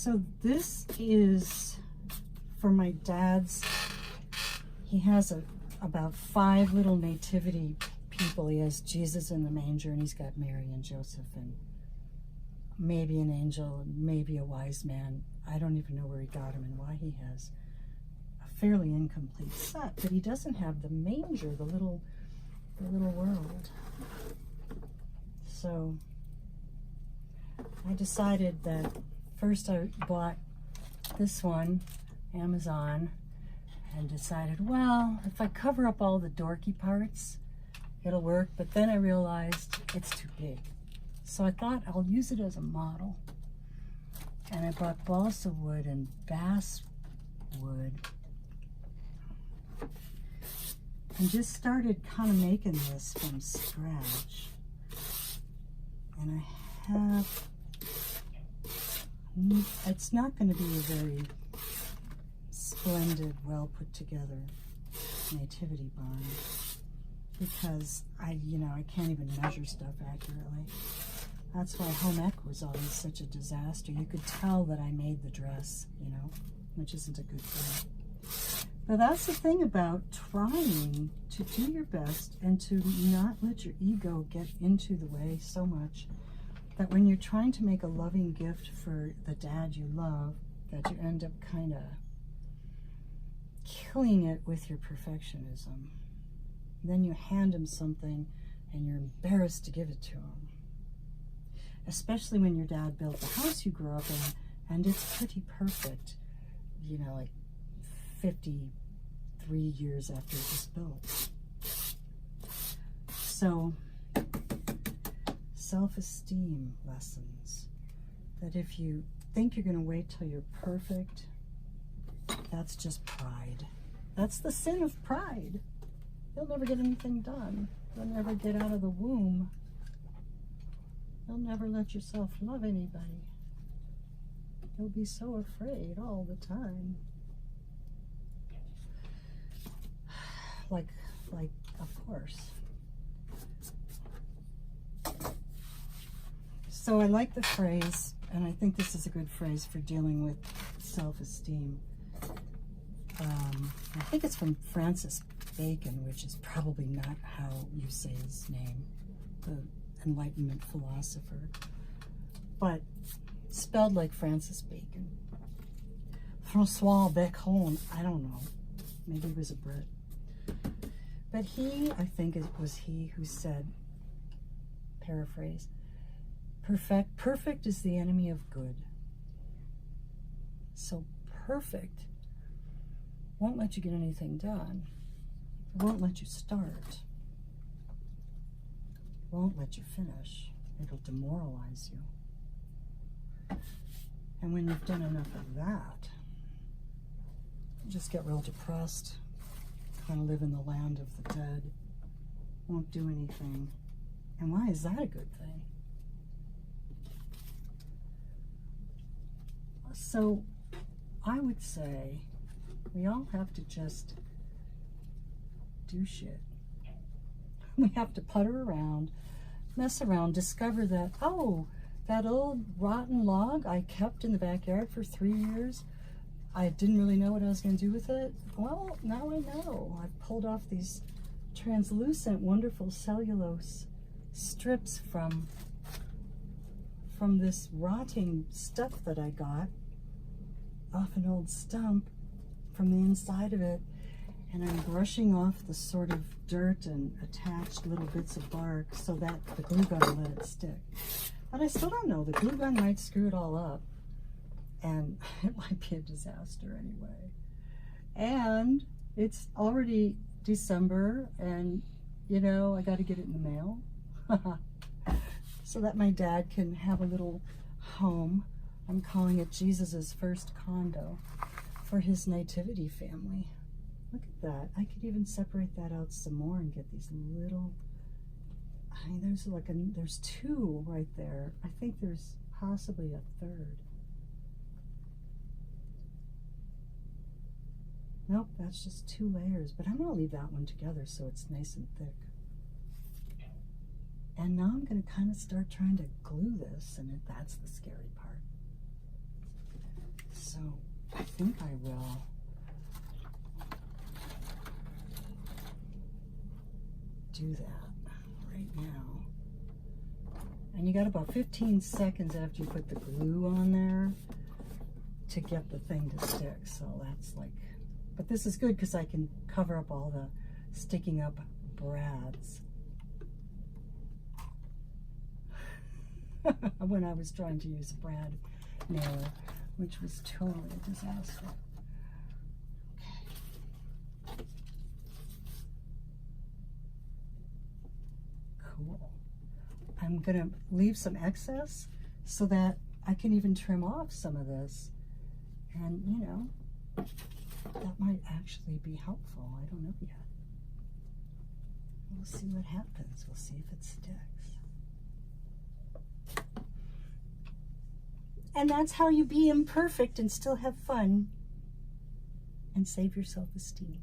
So this is for my dad's. He has about 5 little nativity people. He has Jesus in the manger, and he's got Mary and Joseph, and maybe an angel, and maybe a wise man. I don't even know where he got him and why he has a fairly incomplete set, but he doesn't have the manger, the little world. So I decided that first I bought this one, Amazon, and decided, well, if I cover up all the dorky parts, it'll work. But then I realized it's too big. So I thought I'll use it as a model. And I bought balsa wood and bass wood. And just started kind of making this from scratch. And I have, it's not going to be a very splendid, well put together nativity barn, because I can't even measure stuff accurately. That's why home ec was always such a disaster. You could tell that I made the dress, which isn't a good thing. But that's the thing about trying to do your best and to not let your ego get into the way so much that when you're trying to make a loving gift for the dad you love, that you end up kind of killing it with your perfectionism. Then you hand him something and you're embarrassed to give it to him. Especially when your dad built the house you grew up in and it's pretty perfect, like 53 years after it was built. So, self-esteem lessons. That if you think you're going to wait till you're perfect, that's just pride. That's the sin of pride. You'll never get anything done. You'll never get out of the womb. You'll never let yourself love anybody. You'll be so afraid all the time. Like, of course. So I like the phrase, and I think this is a good phrase for dealing with self-esteem. I think it's from Francis Bacon, which is probably not how you say his name, the Enlightenment philosopher, but spelled like Francis Bacon. Francois Bacon, I don't know. Maybe he was a Brit. But I think it was he who said, paraphrase, perfect is the enemy of good. So perfect won't let you get anything done. It won't let you start. It won't let you finish. It'll demoralize you. And when you've done enough of that, you just get real depressed, kind of live in the land of the dead, won't do anything. And why is that a good thing? So I would say we all have to just do shit. We have to putter around, mess around, discover that, oh, that old rotten log I kept in the backyard for 3 years, I didn't really know what I was going to do with it. Well, now I know. I've pulled off these translucent, wonderful cellulose strips from this rotting stuff that I got off an old stump from the inside of it, and I'm brushing off the sort of dirt and attached little bits of bark so that the glue gun will let it stick. But I still don't know. The glue gun might screw it all up, and it might be a disaster anyway. And it's already December, and I got to get it in the mail so that my dad can have a little home. I'm calling it Jesus's first condo for his nativity family. Look at that. I could even separate that out some more and get these little, there's 2 right there. I think there's possibly a 3rd. Nope, that's just 2 layers, but I'm going to leave that one together so it's nice and thick. And now I'm going to kind of start trying to glue this, and that's the scary part. So I think I will do that right now. And you got about 15 seconds after you put the glue on there to get the thing to stick. So that's like, but this is good because I can cover up all the sticking up brads. When I was trying to use a brad nailer, which was totally a disaster. Okay. Cool. I'm gonna leave some excess so that I can even trim off some of this. And you know, that might actually be helpful. I don't know yet. We'll see what happens. We'll see if it sticks. And that's how you be imperfect and still have fun and save your self-esteem.